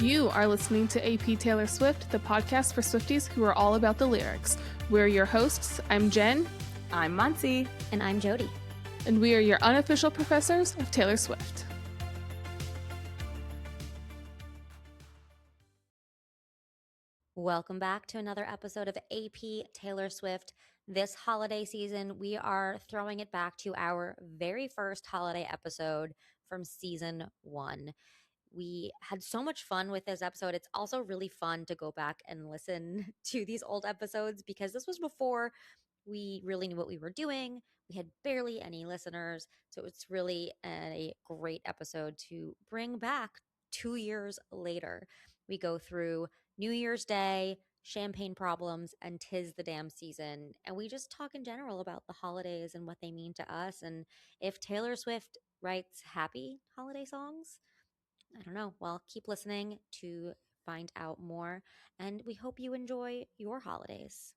You are listening to AP Taylor Swift, the podcast for Swifties who are all about the lyrics. We're your hosts. I'm Jenn. I'm Maansi. And I'm Jodi. And we are your unofficial professors of Taylor Swift. Welcome back to another episode of AP Taylor Swift. This holiday season, we are throwing it back to our very first holiday episode from season 1. We had so much fun with this episode. It's also really fun to go back and listen to these old episodes because this was before we really knew what we were doing. We had barely any listeners. So it's really a great episode to bring back 2 years later. We go through New Year's Day, champagne problems, and 'tis the damn season. And we just talk in general about the holidays and what they mean to us. And if Taylor Swift writes happy holiday songs, I don't know. Well, keep listening to find out more, and we hope you enjoy your holidays.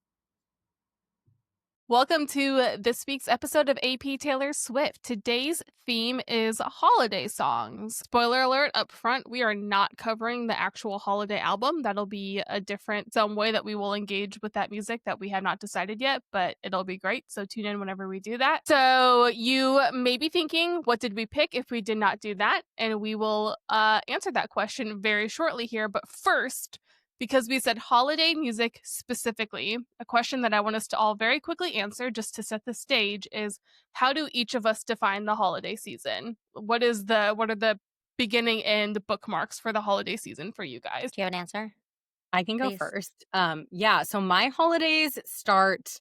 Welcome to this week's episode of AP Taylor Swift. Today's theme is holiday songs. Spoiler alert up front, we are not covering the actual holiday album. That'll be a different some way that we will engage with that music that we have not decided yet, but it'll be great. So tune in whenever we do that. So you may be thinking, what did we pick if we did not do that? And we will answer that question very shortly here. But first, because we said holiday music specifically, a question that I want us to all very quickly answer just to set the stage is, how do each of us define the holiday season? What are the beginning end bookmarks for the holiday season for you guys? Do you have an answer? I can go Please. first. So my holidays start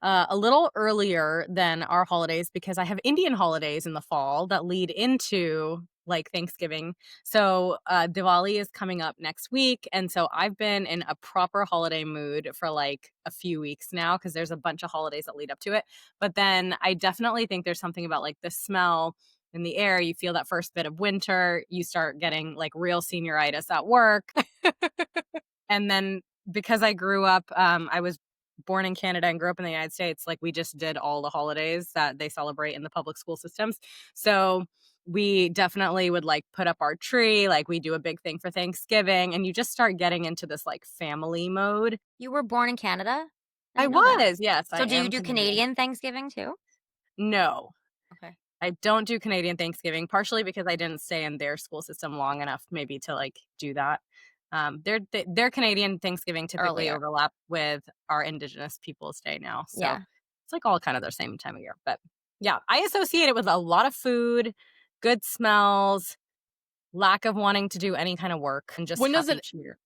a little earlier than our holidays because I have Indian holidays in the fall that lead into like Thanksgiving. So Diwali is coming up next week. And so I've been in a proper holiday mood for like a few weeks now because there's a bunch of holidays that lead up to it. But then I definitely think there's something about like the smell in the air. You feel that first bit of winter. You start getting like real senioritis at work. And then because I grew up, I was born in Canada and grew up in the United States, like we just did all the holidays that they celebrate in the public school systems. So we definitely would like put up our tree, like we do a big thing for Thanksgiving, and you just start getting into this like family mode. You were born in Canada? I didn't know that. was, yes. So do you do Canadian Thanksgiving too? No. Okay. I don't do Canadian Thanksgiving, partially because I didn't stay in their school system long enough maybe to like do that. Their Canadian Thanksgiving typically overlap with our Indigenous Peoples Day now. So it's like all kind of the same time of year. But yeah, I associate it with a lot of food, good smells, lack of wanting to do any kind of work, and just happy cheer.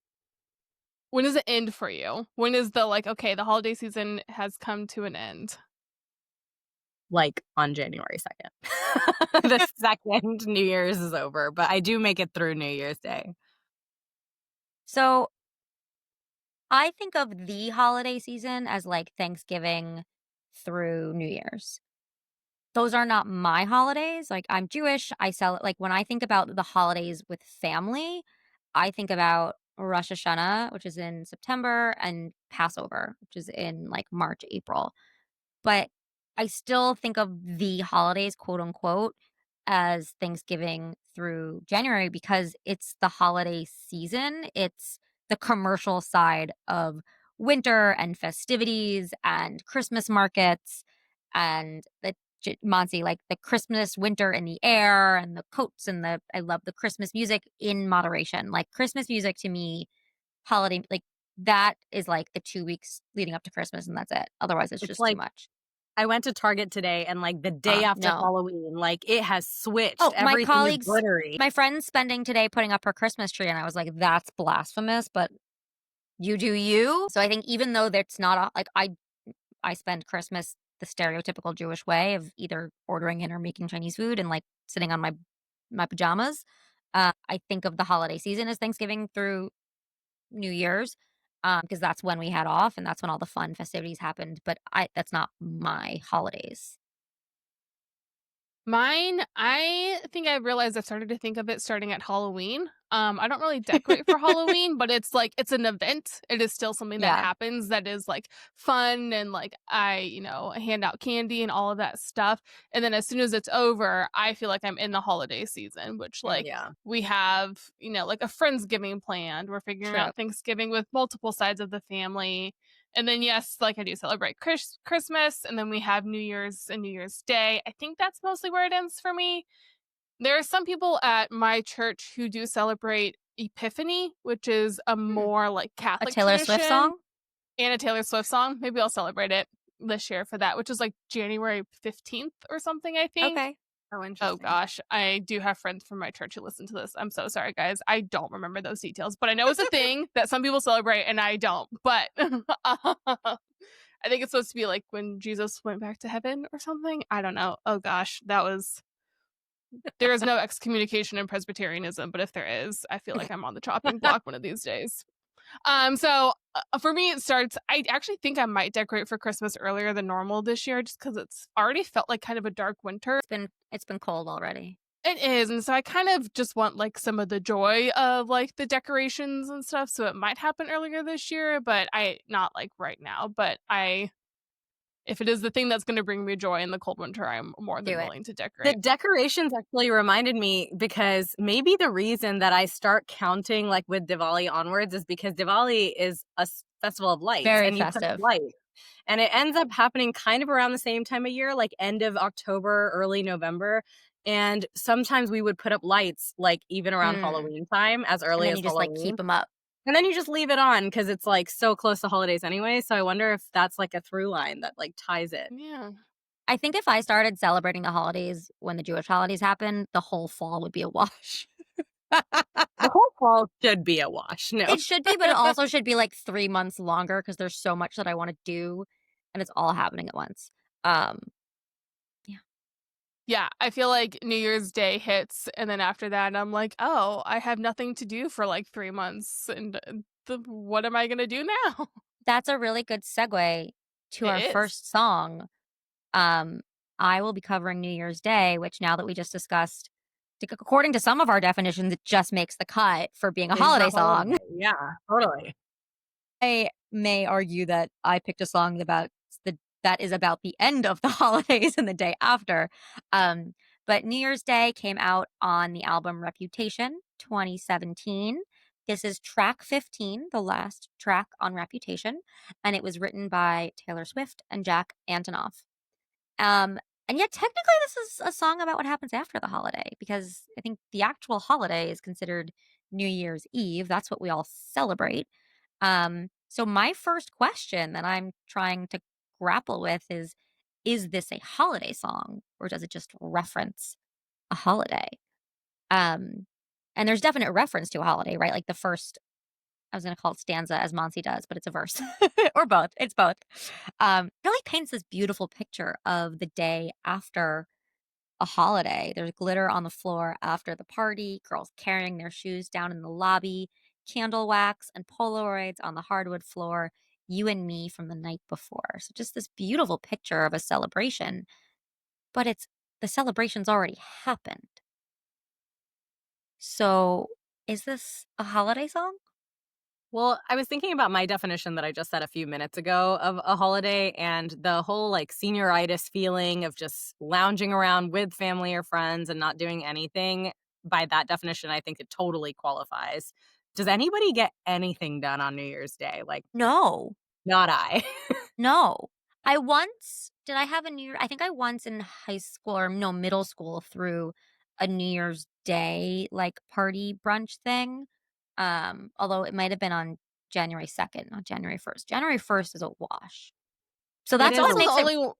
When does it end for you? When is the like, okay, the holiday season has come to an end? Like on January 2nd. The second New Year's is over, but I do make it through New Year's Day. So I think of the holiday season as like Thanksgiving through New Year's. Those are not my holidays. Like I'm Jewish. Like when I think about the holidays with family, I think about Rosh Hashanah, which is in September, and Passover, which is in like March, April. But I still think of the holidays, quote unquote, as Thanksgiving through January because it's the holiday season. It's the commercial side of winter and festivities and Christmas markets and the Maansi, like the Christmas winter in the air and the coats and I love the Christmas music in moderation. Like Christmas music to me, holiday, like that is like the 2 weeks leading up to Christmas and that's it. Otherwise it's just like, too much. I went to Target today and like the day after Halloween, like it has switched. My colleagues, glittery. My friend's spending today putting up her Christmas tree and I was like, that's blasphemous, but you do you. So I think even though that's not like I spend Christmas the stereotypical Jewish way of either ordering in or making Chinese food and like sitting on my pajamas. I think of the holiday season as Thanksgiving through New Year's. Because that's when we had off and that's when all the fun festivities happened. But that's not my holidays. Mine, I think I realized I started to think of it starting at Halloween. I don't really decorate for Halloween, but it's like it's an event. It is still something that Yeah. happens that is like fun and like I hand out candy and all of that stuff. And then as soon as it's over, I feel like I'm in the holiday season, which like Yeah. we have, like a Friendsgiving planned. We're figuring True. out Thanksgiving with multiple sides of the family. And then yes, like I do celebrate Christmas, and then we have New Year's and New Year's Day. I think that's mostly where it ends for me. There are some people at my church who do celebrate Epiphany, which is a Mm. more like A Catholic Taylor Swift tradition, song? and a Taylor Swift song. Maybe I'll celebrate it this year for that, which is like January 15th or something, I think. Okay. Oh, Oh interesting. gosh, I do have friends from my church who listen to this. I'm so sorry, guys. I don't remember those details, but I know it's a thing that some people celebrate and I don't. But I think it's supposed to be like when Jesus went back to heaven or something. I don't know. Oh gosh, there is no excommunication in Presbyterianism, but if there is, I feel like I'm on the chopping block one of these days. For me, it starts. I actually think I might decorate for Christmas earlier than normal this year, just because it's already felt like kind of a dark winter. It's been cold already. It is, and so I kind of just want like some of the joy of like the decorations and stuff. So it might happen earlier this year, but not like right now. But if it is the thing that's going to bring me joy in the cold winter, I'm more than Do it. willing to The decorate. decorations actually reminded me because maybe the reason that I start counting like with Diwali onwards is because Diwali is a festival of lights Very and you put up festive. lights. And it ends up happening kind of around the same time of year, like end of October, early November. And sometimes we would put up lights like even around Halloween time, as And early then as you just like keep Halloween. them up. And then you just leave it on because it's like so close to holidays anyway. So I wonder if that's like a through line that like ties it. Yeah. I think if I started celebrating the holidays when the Jewish holidays happen, the whole fall would be a wash. The whole fall should be a wash. No. It should be, but it also should be like 3 months longer because there's so much that I wanna do, and it's all happening at once. Um, yeah. Yeah, I feel like New Year's Day hits, and then after that, I'm like, "Oh, I have nothing to do for, like, 3 months, and, what am I gonna do now?" That's a really good segue to It our is. first song. Um, I will be covering New Year's Day, which now that we just discussed, according to some of our definitions, it just makes the cut for being a Is the holiday song. holiday. Yeah, totally. I may argue that I picked a song that is about the end of the holidays and the day after. Um, but New Year's Day came out on the album Reputation 2017. This is track 15, the last track on Reputation, and it was written by Taylor Swift and Jack Antonoff. Um, and yet technically this is a song about what happens after the holiday because I think the actual holiday is considered New Year's Eve. That's what we all celebrate. So my first question that I'm trying to grapple with is this a holiday song or does it just reference a holiday? Um, and there's definite reference to a holiday, right? Like the first, I was going to call it stanza as Maansi does, but it's a verse or both. It's both. Really paints this beautiful picture of the day after a holiday. There's glitter on the floor after the party, girls carrying their shoes down in the lobby, candle wax and Polaroids on the hardwood floor, you and me from the night before. So just this beautiful picture of a celebration, but the celebration's already happened. So is this a holiday song? Well, I was thinking about my definition that I just said a few minutes ago of a holiday and the whole like senioritis feeling of just lounging around with family or friends and not doing anything. By that definition, I think it totally qualifies. Does anybody get anything done on New Year's Day? Like, No. not I. No. Did I have a New Year? I think I once in high school or no, middle school threw a New Year's Day like party brunch thing. Although it might have been on January 2nd, not January 1st. January 1st is a wash. So It that's It's is what a also the makes it only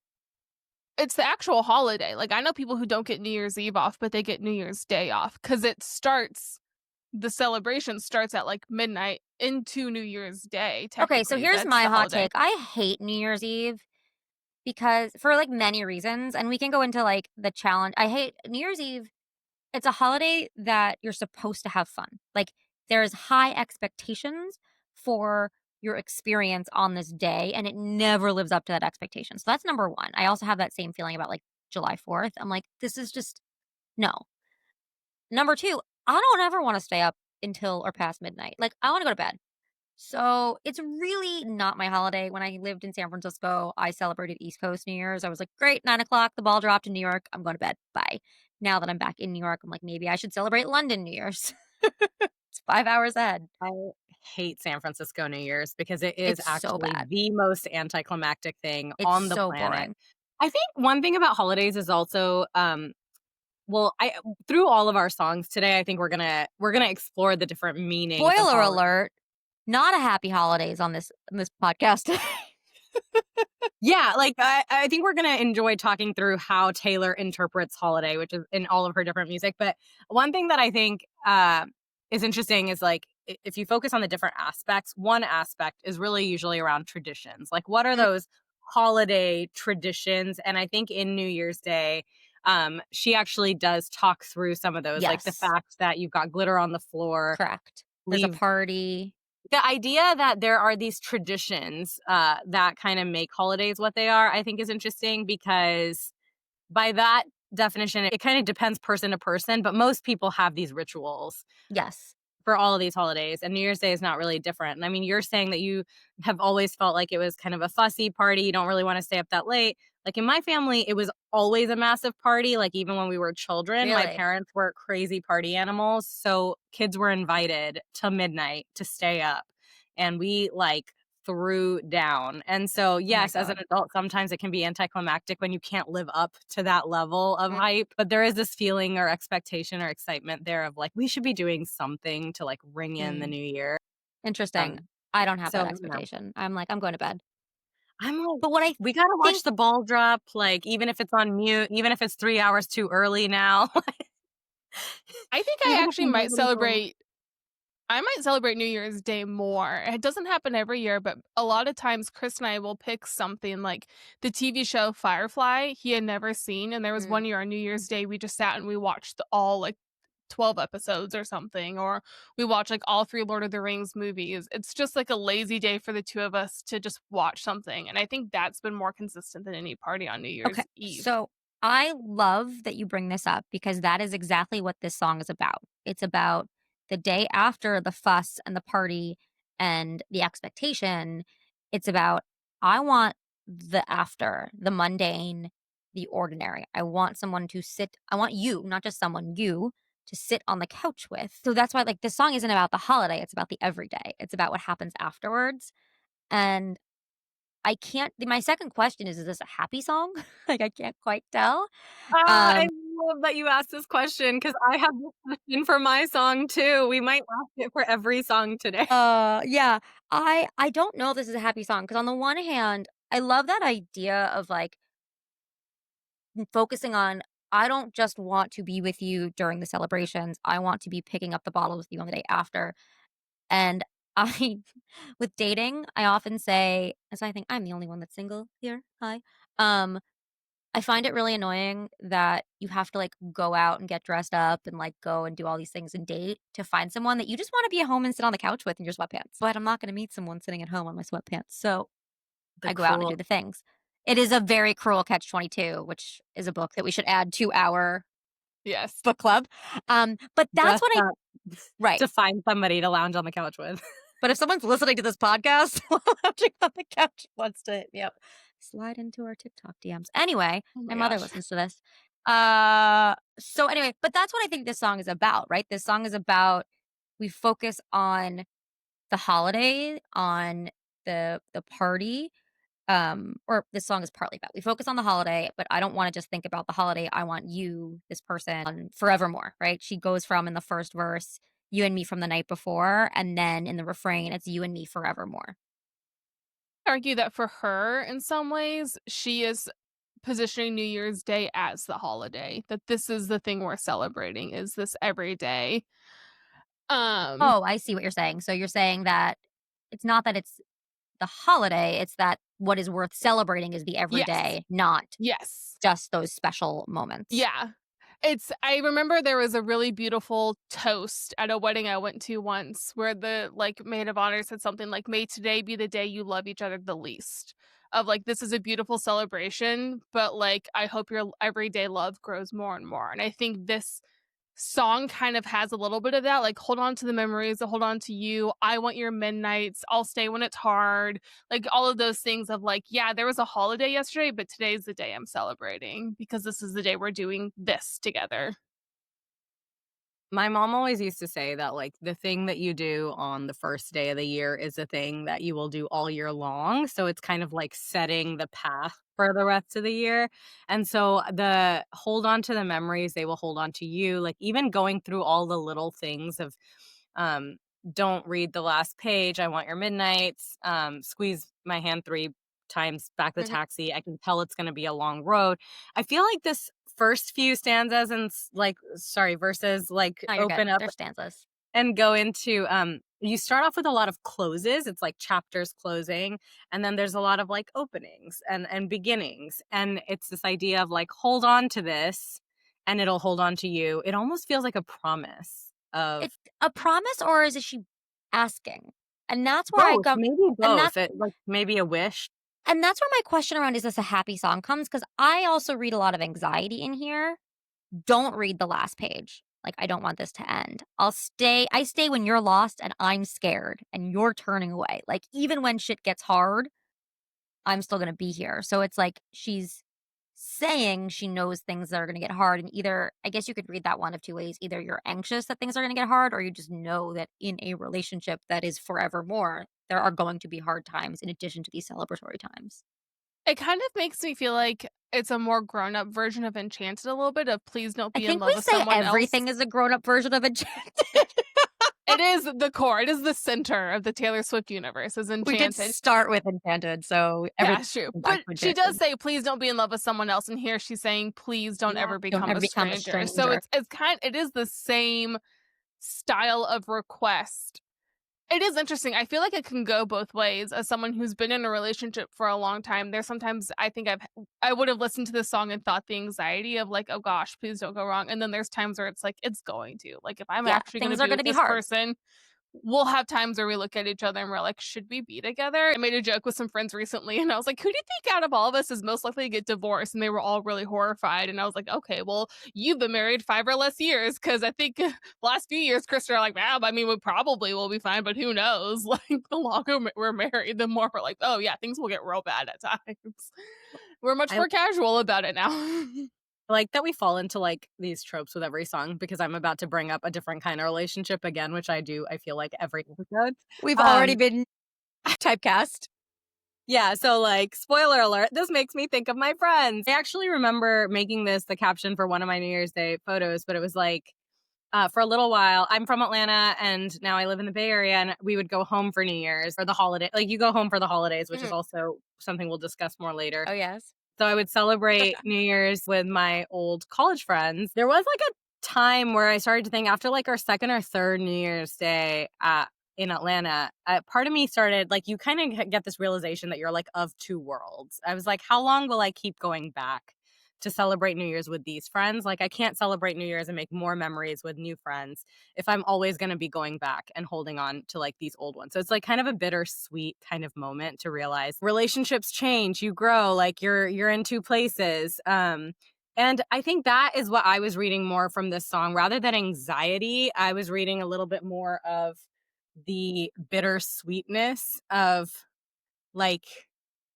it's the actual holiday. Like, I know people who don't get New Year's Eve off, but they get New Year's Day off because the celebration starts at, like, midnight into New Year's Day, Okay, so technically, here's that's my the hot holiday. take. I hate New Year's Eve because for like many reasons, and we can go into like the challenge. I hate New Year's Eve. It's a holiday that you're supposed to have fun. Like there's high expectations for your experience on this day and it never lives up to that expectation. So that's number 1. I also have that same feeling about like July 4th. I'm like this is just no. Number 2, I don't ever want to stay up until or past midnight. Like, I wanna go to bed. So, it's really not my holiday. When I lived in San Francisco, I celebrated East Coast New Year's. I was like, "Great, 9 o'clock, the ball dropped in New York. I'm going to bed. Bye." Now that I'm back in New York, I'm like, "Maybe I should celebrate London New Year's." It's 5 hours ahead. I hate San Francisco New Year's because it is It's so actually bad. the most anticlimactic thing It's on the so planet. boring. I think one thing about holidays is also, well, I through all of our songs today, I think we're gonna explore the different meanings of Spoiler holidays. alert, not a happy holidays on this podcast today. Yeah, like, I think we're gonna enjoy talking through how Taylor interprets holiday, which is in all of her different music, but one thing that I think, is interesting is, like, I if you focus on the different aspects, one aspect is really usually around traditions, like, what are Mm, those holiday traditions? And I think in New Year's Day, she actually does talk through some of those, like the yes, fact that you've got glitter on the floor, correct. There's a leave party. the idea that there are these traditions, that kinda make holidays what they are, I think is interesting because by that definition, it kinda depends person to person, but most people have these rituals Yes. for all of these holidays, and New Year's Day is not really different. And I mean, you're saying that you have always felt like it was kind of a fussy party, you don't really wanna stay up that late. Like, in my family, it was always a massive party, like, even when we were children, my Really? parents were crazy party animals, so kids were invited till midnight to stay up, and we, like, threw down. And so, Oh my yes, as an god. adult, sometimes it can be anticlimactic when you can't live up to that level of Mm, hype, but there is this feeling or expectation or excitement there of, like, we should be doing something to, like, ring in the mm. new year. Interesting. Um, I don't have that so, you know, expectation. I'm like, "I'm going to bed." I'm like, But what I we gotta watch think the ball drop, like, even if it's on mute, even if it's 3 hours too early now, I think I even if actually might nobody's home. celebrate I might celebrate New Year's Day more. It doesn't happen every year, but a lot of times Chris and I will pick something like the TV show Firefly he had never seen, and there was mm, one year on New Year's Day we just sat and we watched all like 12 episodes or something, or we watched like all 3 Lord of the Rings movies. It's just like a lazy day for the 2 of us to just watch something, and I think that's been more consistent than any party on New okay, Year's Eve. so I love that you bring this up because that is exactly what this song is about. It's about the day after the fuss and the party and the expectation. It's about, I want the after, the mundane, the ordinary. I want you, not just someone, you to sit on the couch with. So that's why, like, this song isn't about the holiday, it's about the everyday. It's about what happens afterwards. And I can't my second question is this a happy song? Like, I can't quite tell. I Um, love that you asked this question because I have this question for my song too. We might ask it for every song today. yeah, I don't know if this is a happy song because on the one hand, I love that idea of, like, focusing on, I don't just want to be with you during the celebrations, I want to be picking up the bottle with you on the day after. And I with dating, I often say, as I think I'm the only one that's single here, hi. Um I find it really annoying that you have to, like, go out and get dressed up and, like, go and do all these things and date to find someone that you just wanna be at home and sit on the couch with in your sweatpants. But I'm not gonna meet someone sitting at home on my sweatpants, so The I go out and I cruel do the things. It is a very cruel catch-22, which is a book that we should add to our Yes. book club. But dress that's what I up right. to find somebody to lounge on the couch with. But if someone's listening to this podcast while lounging on the couch wants to hit me up, slide into our TikTok DMs. Anyway, Oh my my mother gosh. listens to this. So anyway, but that's what I think this song is about, right? This song is about, we focus on the holiday, on the party. Or this song is partly about. We focus on the holiday, but I don't want to just think about the holiday. I want you, this person, forevermore, right? She goes from, in the first verse, you and me from the night before, and then in the refrain, it's you and me forevermore. Argue that for her, in some ways, she is positioning New Year's Day as the holiday, that this is the thing we're celebrating, is this every day. Um, Oh, I see what you're saying. So you're saying that it's not that it's the holiday, it's that what is worth celebrating is the yes. everyday, not Yes. just those special moments. Yeah. I remember there was a really beautiful toast at a wedding I went to once where the, like, maid of honor said something like, "May today be the day you love each other the least." Of, like, this is a beautiful celebration, but, like, I hope your everyday love grows more and more, and I think this song kind of has a little bit of that, like, hold on to the memories, hold on to you, I want your midnights, I'll stay when it's hard, like, all of those things of like, yeah, there was a holiday yesterday, but today's the day I'm celebrating because this is the day we're doing this together. My mom always used to say that, like, the thing that you do on the first day of the year is a thing that you will do all year long, so it's kind of like setting the path for the rest of the year, and so the hold on to the memories, they will hold on to you, like, even going through all the little things of, um, "Don't read the last page, I want your midnights," "Squeeze my hand 3 times, back the Mhm. taxi, I can tell it's gonna be a long road." I feel like this first few stanzas and verses, like, No, you're good. open up They're stanzas. and go into, you start off with a lot of closes, it's like chapters closing, and then there's a lot of, like, openings and beginnings, and it's this idea of, like, hold on to this, and it'll hold on to you. It almost feels like a promise of It's a promise, or is it she asking? And that's where I both, go maybe and that both, like, maybe a wish. and that's where my question around, "Is this a happy song?" comes, because I also read a lot of anxiety in here. Don't read the last page. Like, I don't want this to end. I stay when you're lost and I'm scared and you're turning away. Like, even when shit gets hard, I'm still gonna be here. So it's like she's saying she knows things that are gonna get hard, and either I guess you could read that one of 2 ways. Either you're anxious that things are gonna get hard, or you just know that in a relationship that is forevermore, there are going to be hard times in addition to these celebratory times. It kind of makes me feel like it's a more grown-up version of Enchanted a little bit of please don't I be in think we love with say someone else. everything is a grown-up version of Enchanted. It is the core, it is the center of the Taylor Swift universe is We did Enchanted. start with Enchanted, so Yeah, everything it's true. comes back But to she does Enchanted. say, "Please don't be in love with someone else," and here she's saying, "Please don't Yeah. ever Don't become ever a become a stranger." So stranger. it is the same style of request. It is interesting. I feel like it can go both ways. As someone who's been in a relationship for a long time, there's sometimes I would have listened to this song and thought the anxiety of like, "Oh gosh, please don't go wrong." And then there's times where it's like, it's going to. Like if I'm Yeah, actually going to things are be with gonna be this hard. person, we'll have times where we look at each other and we're like, should we be together? I made a joke with some friends recently and I was like, who do you think out of all of us is most likely to get divorced? And they were all really horrified. And I was like, okay, well, you've been married 5 or less years. Cause I think the last few years, Chris are like, wow, I mean, we probably will be fine, but who knows? Like the longer we're married, the more we're like, oh yeah, things will get real bad at times. We're much I more casual about it now. like that we fall into, like, these tropes with every song because I'm about to bring up a different kinda relationship again, which I do, I feel like every episode. We've already Um been typecast. Yeah, so, like, spoiler alert, this makes me think of my friends. I actually remember making this the caption for one of my New Year's Day photos, but it was like, for a little while I'm from Atlanta, and now I live in the Bay Area, and we would go home for New Year's or the holiday like, you go home for the holidays, which is Mhm. also something we'll discuss more later. Oh, yes. So I would celebrate New Year's with my old college friends. There was like a time where I started to think after like our second or third New Year's Day in Atlanta, part of me started like you kind of get this realization that you're like of two worlds. I was like, how long will I keep going back to celebrate New Year's with these friends? Like, I can't celebrate New Year's and make more memories with new friends if I'm always going to be going back and holding on to like these old ones. So it's like kind of a bittersweet kind of moment to realize relationships change, you grow, like you're in two places. And I think that is what I was reading more from this song rather than anxiety. I was reading a little bit more of the bittersweetness of like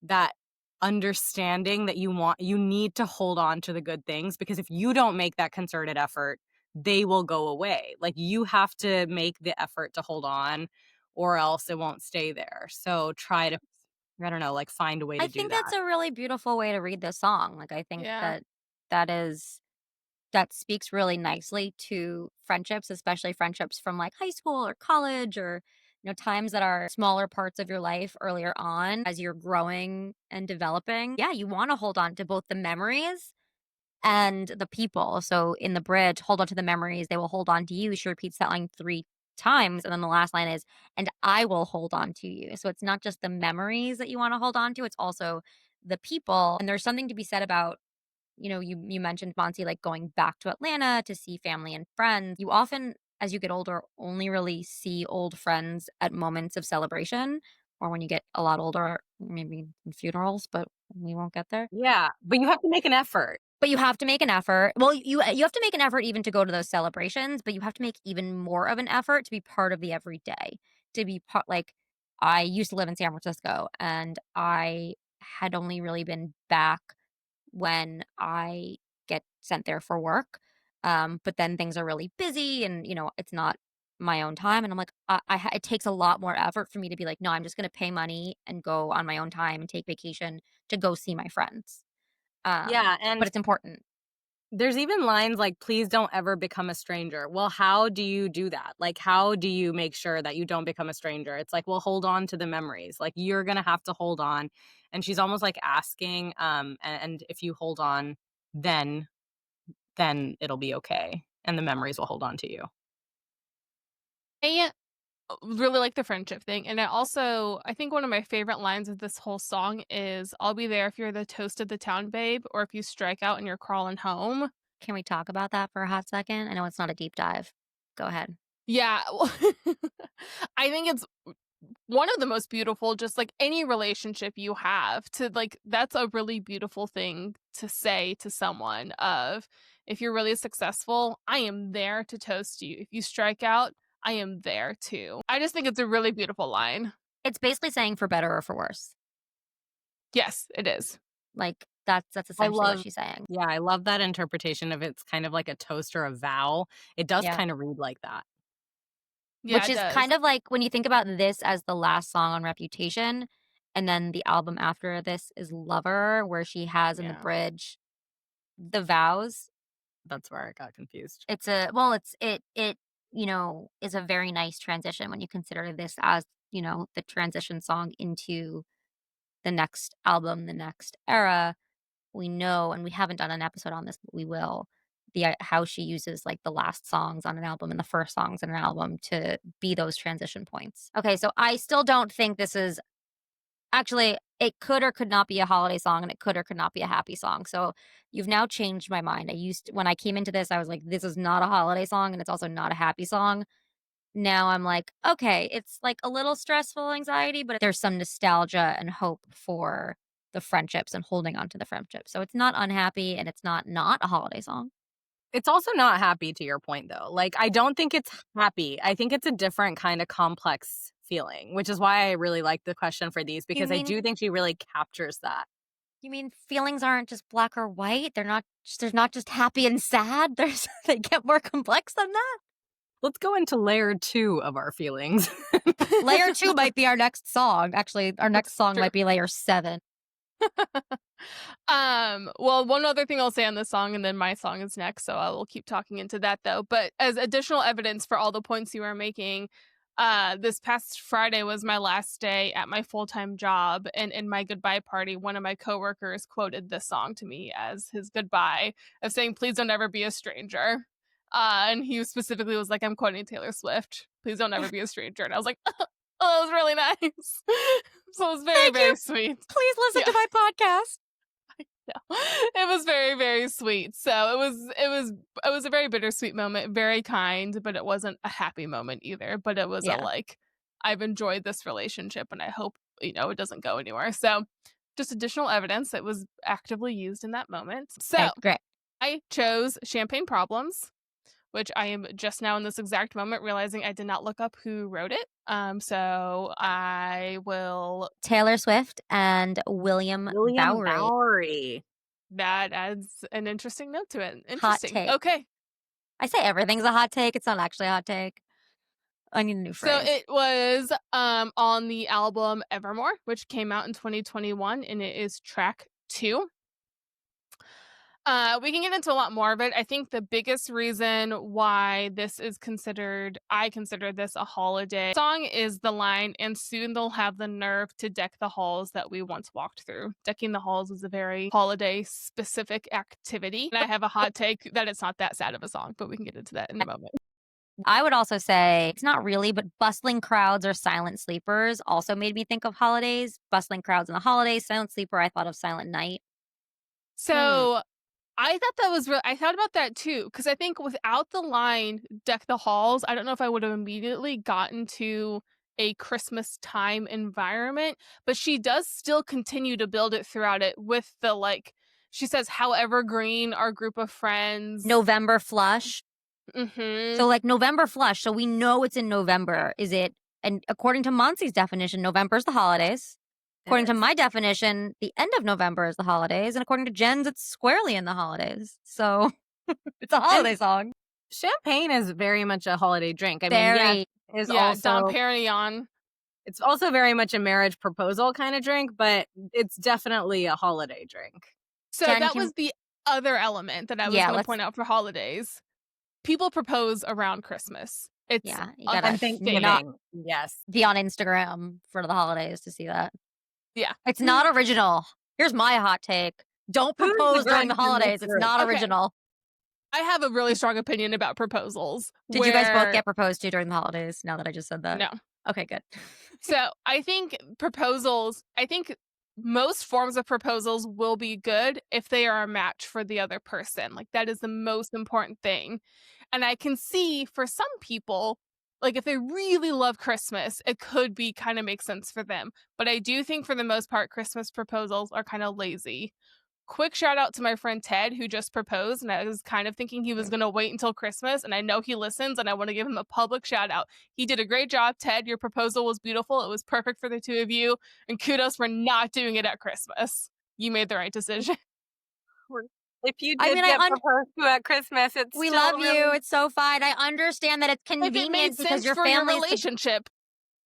that understanding that you need to hold on to the good things because if you don't make that concerted effort, they will go away. Like you have to make the effort to hold on or else it won't stay there. So try to I don't know, like find a way I to do think that's that. a really beautiful way to read this song. Like, I think Yeah. that that is that speaks really nicely to friendships, especially friendships from, like, high school or college or, times that are smaller parts of your life earlier on as you're growing and developing. Yeah, you wanna hold on to both the memories and the people. So in the bridge, hold on to the memories, they will hold on to you. She repeats that line 3 times, and then the last line is, "And I will hold on to you." So it's not just the memories that you wanna hold on to, it's also the people, and there's something to be said about, you mentioned, Monty, like, going back to Atlanta to see family and friends. You often, as you get older, only really see old friends at moments of celebration or when you get a lot older, maybe in funerals, but we won't get there. Yeah, but you have to make an effort. But you have to make an effort. Well, you have to make an effort even to go to those celebrations, but you have to make even more of an effort to be part of the everyday. To be part like, I used to live in San Francisco, and I had only really been back when I get sent there for work. But then things are really busy and, it's not my own time. And I'm like, it takes a lot more effort for me to be like, no, I'm just going to pay money and go on my own time and take vacation to go see my friends. Yeah, But and it's important. there's even lines like, "Please don't ever become a stranger." Well, how do you do that? Like, how do you make sure that you don't become a stranger? It's like, well, hold on to the memories. Like, you're gonna have to hold on. And she's almost like asking, and if you hold on, then it'll be okay, and the memories will hold on to you. I really like the friendship thing, and I think one of my favorite lines of this whole song is, "I'll be there if you're the toast of the town, babe, or if you strike out and you're crawling home." Can we talk about that for a hot second? I know it's not a deep dive. Go ahead. Yeah, well, I think it's one of the most beautiful, just like any relationship you have to like, that's a really beautiful thing to say to someone of, if you're really successful, I am there to toast you. If you strike out, I am there too. I just think it's a really beautiful line. It's basically saying for better or for worse. Yes, it is. Like, that's I essentially what love she's saying. Yeah, I love that interpretation of it's kind of like a toast or a vow. It does Yeah. kinda read like that. Yeah, Which it is does. kind of like when you think about this as the last song on Reputation, and then the album after this is Lover, where she has in the Yeah. bridge the vows. That's where I got confused. It's a well, it is a very nice transition when you consider this as, the transition song into the next album, the next era. We know, and we haven't done an episode on this, but we will, how she uses, like, the last songs on an album and the first songs on an album to be those transition points. Okay, so I still don't think this is actually, it could or could not be a holiday song, and it could or could not be a happy song, so you've now changed my mind. When I came into this, I was like, "This is not a holiday song, and it's also not a happy song." Now I'm like, "Okay, it's, like, a little stressful anxiety, but there's some nostalgia and hope for the friendships and holding on to the friendships." So it's not unhappy, and it's not a holiday song. It's also not happy to your point, though. Like, I don't think it's happy. I think it's a different kinda complex feeling, which is why I really like the question for these You because I mean do think she really captures that. you mean feelings aren't just black or white? They're not just happy and sad? They get more complex than that? Let's go into layer 2 of our feelings. Layer 2 might be our next song. Actually, our next That's song true. might be layer 7. Well, one other thing I'll say on this song, and then my song is next, so I will keep talking into that though. But as additional evidence for all the points you are making, this past Friday was my last day at my full-time job, and in my goodbye party, one of my coworkers quoted this song to me as his goodbye of saying, "Please don't ever be a stranger." And he specifically was like, "I'm quoting Taylor Swift. Please don't ever be a stranger." And I was like, "Oh, that was really nice." So it was very, Thank you. very sweet. Please listen Yeah. to my podcast. No. It was very, very sweet. So it was a very bittersweet moment, very kind, but it wasn't a happy moment either. But it was a Yeah. like, I've enjoyed this relationship and I hope, it doesn't go anywhere. So just additional evidence that was actively used in that moment. Okay, So great. I chose Champagne Problems, which I am just now in this exact moment realizing I did not look up who wrote it. So I will. Taylor Swift and William William Bowery. Bowery. That adds an interesting note to it. Hot Interesting. take. Okay. I say everything's a hot take. It's not actually a hot take. I need a new So phrase. it was on the album Evermore, which came out in 2021, and it is track 2. We can get into a lot more of it. I think the biggest reason why I consider this a holiday song is the line, "And soon they'll have the nerve to deck the halls that we once walked through." Decking the halls is a very holiday specific activity. And I have a hot take that it's not that sad of a song, but we can get into that in a moment. I would also say it's not really, but bustling crowds or silent sleepers also made me think of holidays. Bustling crowds in the holidays, silent sleeper, I thought of Silent Night. So I thought that was I thought about that too, because I think without the line "deck the halls," I don't know if I would have immediately gotten to a Christmas time environment, but she does still continue to build it throughout it with the like She says, how evergreen our group of friends. November flush. Mm-hmm. So like November flush. So we know it's in November. Is it? And according to Maansi's definition, November is the holidays. According to my definition, the end of November is the holidays. And according to Jenn's, it's squarely in the holidays. So it's a holiday song. Champagne is very much a holiday drink. I mean, Very. yes, is Yeah, also Dom Perignon. it's also very much a marriage proposal kind of drink, but it's definitely a holiday drink. So Jenn, that was the other element that I was Yeah, going to let's- point out for holidays. People propose around Christmas. It's Yeah, you a gotta And thing. Thanksgiving. Yes. be on Instagram for the holidays to see that. Yeah. It's not original. Here's my hot take. Don't Who's the propose during the Grinch in this holidays. It's group? not Okay. original. I have a really strong opinion about proposals. Did you guys both where- get proposed to during the holidays now that I just said that? No. Okay, good. So I think most forms of proposals will be good if they are a match for the other person. Like that is the most important thing. And I can see for some people, like if they really love Christmas, it could be kind of make sense for them. But I do think for the most part, Christmas proposals are kind of lazy. Quick shout out to my friend Ted, who just proposed, and I was kind of thinking he was going to wait until Christmas, and I know he listens, and I want to give him a public shout out. He did a great job, Ted. Your proposal was beautiful. It was perfect for the two of you, and kudos for not doing it at Christmas. You made the right decision. If you I did mean, get proposed to at Christmas, it's We still love you. really- It's so fine. I understand that it's If it made convenient because sense your for your family's relationship,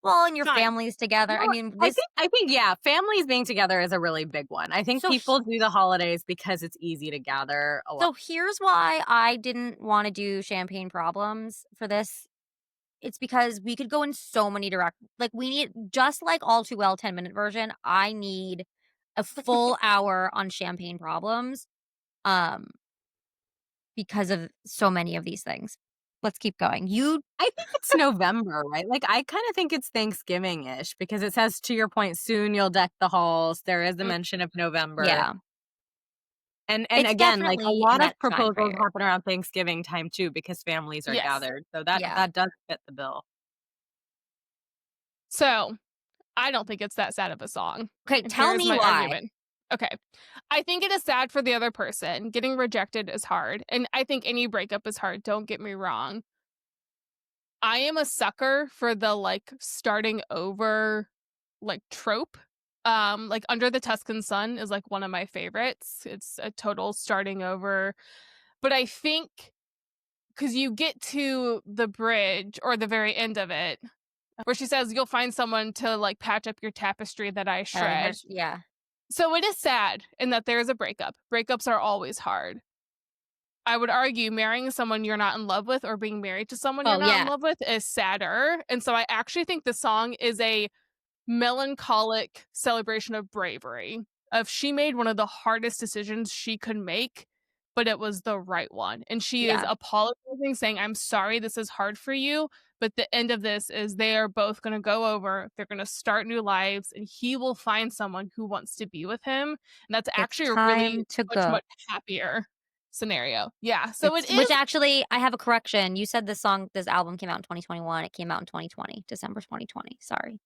well, and your fine. family's together. I Well, mean, I this think, yeah, families being together is a really big one. I think So people do the holidays because it's easy to gather a lot. So here's why I didn't want to do champagne problems for this. It's because we could go in so many directions. Like we need, just like All Too Well 10-minute version, I need a full hour on champagne problems. Because of so many of these things. Let's keep going. I think it's November, right? Like I kind of think it's Thanksgiving-ish because it says, to your point, soon you'll deck the halls. There is a mention of November. Yeah. And It's again, like a definitely lot in of that time proposals frame. happen around Thanksgiving time too because families are Yes. gathered. So that Yeah. that does fit the bill. So I don't think it's that sad of a song. Okay, And tell here's me my why. argument. Okay. I think it is sad for the other person. Getting rejected is hard. And I think any breakup is hard. Don't get me wrong. I am a sucker for the like starting over like trope. Like Under the Tuscan Sun is like one of my favorites. It's a total starting over. But I think because you get to the bridge or the very end of it where she says you'll find someone to like patch up your tapestry that I shred. Yeah. So it is sad in that there is a breakup. Breakups are always hard. I would argue marrying someone you're not in love with or being married to someone you're Oh, not in yeah. love with is sadder. And so I actually think the song is a melancholic celebration of bravery. Of she made one of the hardest decisions she could make, but it was the right one. And she is Yeah. apologizing, saying, I'm sorry this is hard for you. But the end of this is they are both going to go over, they're going to start new lives, and he will find someone who wants to be with him. And that's actually a really time to much go. happier scenario. Yeah. So it is. Which actually, I have a correction. You said this album came out in 2021. It came out in 2020, December 2020. Sorry.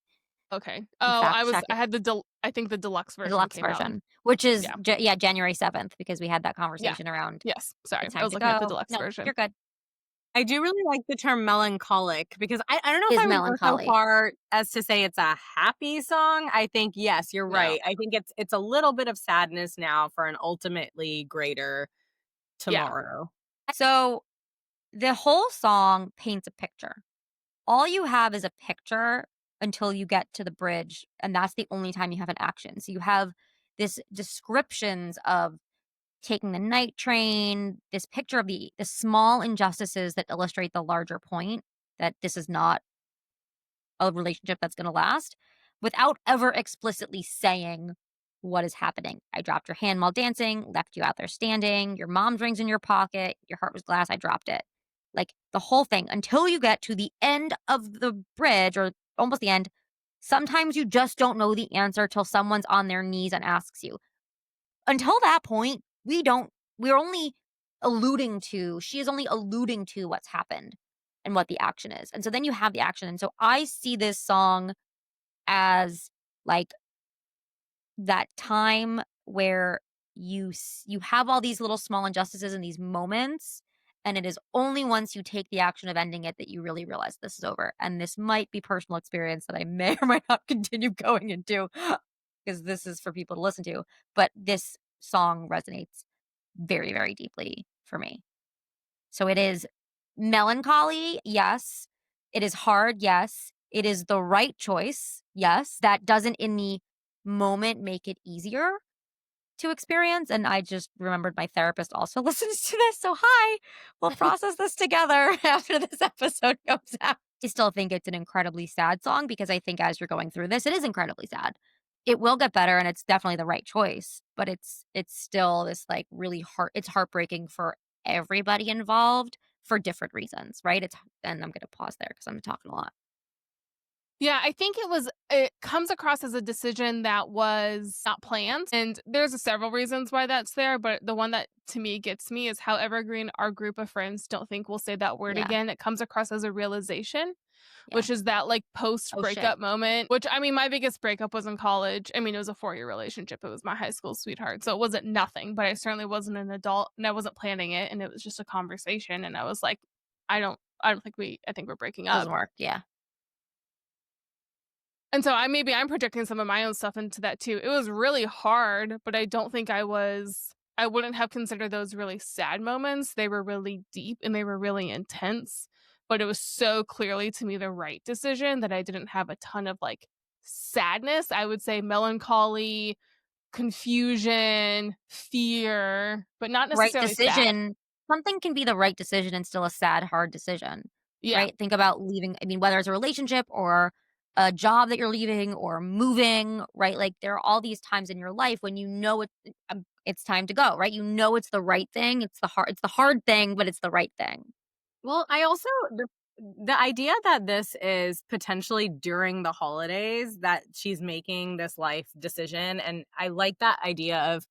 Okay. In fact, check I it. had I think the deluxe The version. deluxe came out. version, which is Yeah. January 7th, because we had that conversation around. Yes. Sorry. It's I time was to looking at the go. deluxe No, version. you're good. I do really like the term melancholic because I don't know if Is I would go so melancholy. far as to say it's a happy song. I think, yes, you're No. right. I think it's a little bit of sadness now for an ultimately greater tomorrow. So the whole song paints a picture. All you have is a picture until you get to the bridge, and that's the only time you have an action. So you have this descriptions of taking the night train, this picture of the small injustices that illustrate the larger point that this is not a relationship that's going to last, without ever explicitly saying what is happening. I dropped your hand while dancing, left you out there standing, your mom's rings in your pocket, your heart was glass, I dropped it. Like the whole thing until you get to the end of the bridge or almost the end. Sometimes you just don't know the answer till someone's on their knees and asks you. Until that point, she is only alluding to what's happened and what the action is. And so then you have the action. And so I see this song as like that time where you have all these little small injustices in these moments, and it is only once you take the action of ending it that you really realize this is over. And this might be personal experience that I may or might not continue going into because this is for people to listen to. But this song resonates very, very deeply for me. So it is melancholy, yes. It is hard, yes. It is the right choice, yes. That doesn't in the moment make it easier to experience. And I just remembered my therapist also listens to this. So, hi, we'll process this together after this episode comes out. I still think it's an incredibly sad song because I think as you're going through this, it is incredibly sad. It will get better and it's definitely the right choice, but it's still this like really it's heartbreaking for everybody involved for different reasons, right? And I'm going to pause there because I'm talking a lot. Yeah, I think it comes across as a decision that was not planned. And there's several reasons why that's there. But the one that to me gets me is how evergreen our group of friends don't think we'll say that word Yeah. again. It comes across as a realization, Yeah. which is that like post Oh, shit. breakup moment, which I mean, my biggest breakup was in college. I mean, it was a 4-year relationship. It was my high school sweetheart. So it wasn't nothing, but I certainly wasn't an adult and I wasn't planning it. And it was just a conversation. And I was like, I think we're breaking up. Doesn't work. Yeah. And so I'm projecting some of my own stuff into that too. It was really hard, but I don't think I wouldn't have considered those really sad moments. They were really deep and they were really intense, but it was so clearly to me the right decision that I didn't have a ton of like sadness. I would say melancholy, confusion, fear, but not Right necessarily sad. decision. Something can be the right decision and still a sad, hard decision. Yeah. Right? Think about leaving. I mean, whether it's a relationship or a job that you're leaving or moving, right? Like there are all these times in your life when you know it's time to go, right? You know it's the right thing. It's the hard thing, but it's the right thing. Well, I also the idea that this is potentially during the holidays that she's making this life decision, and I like that idea of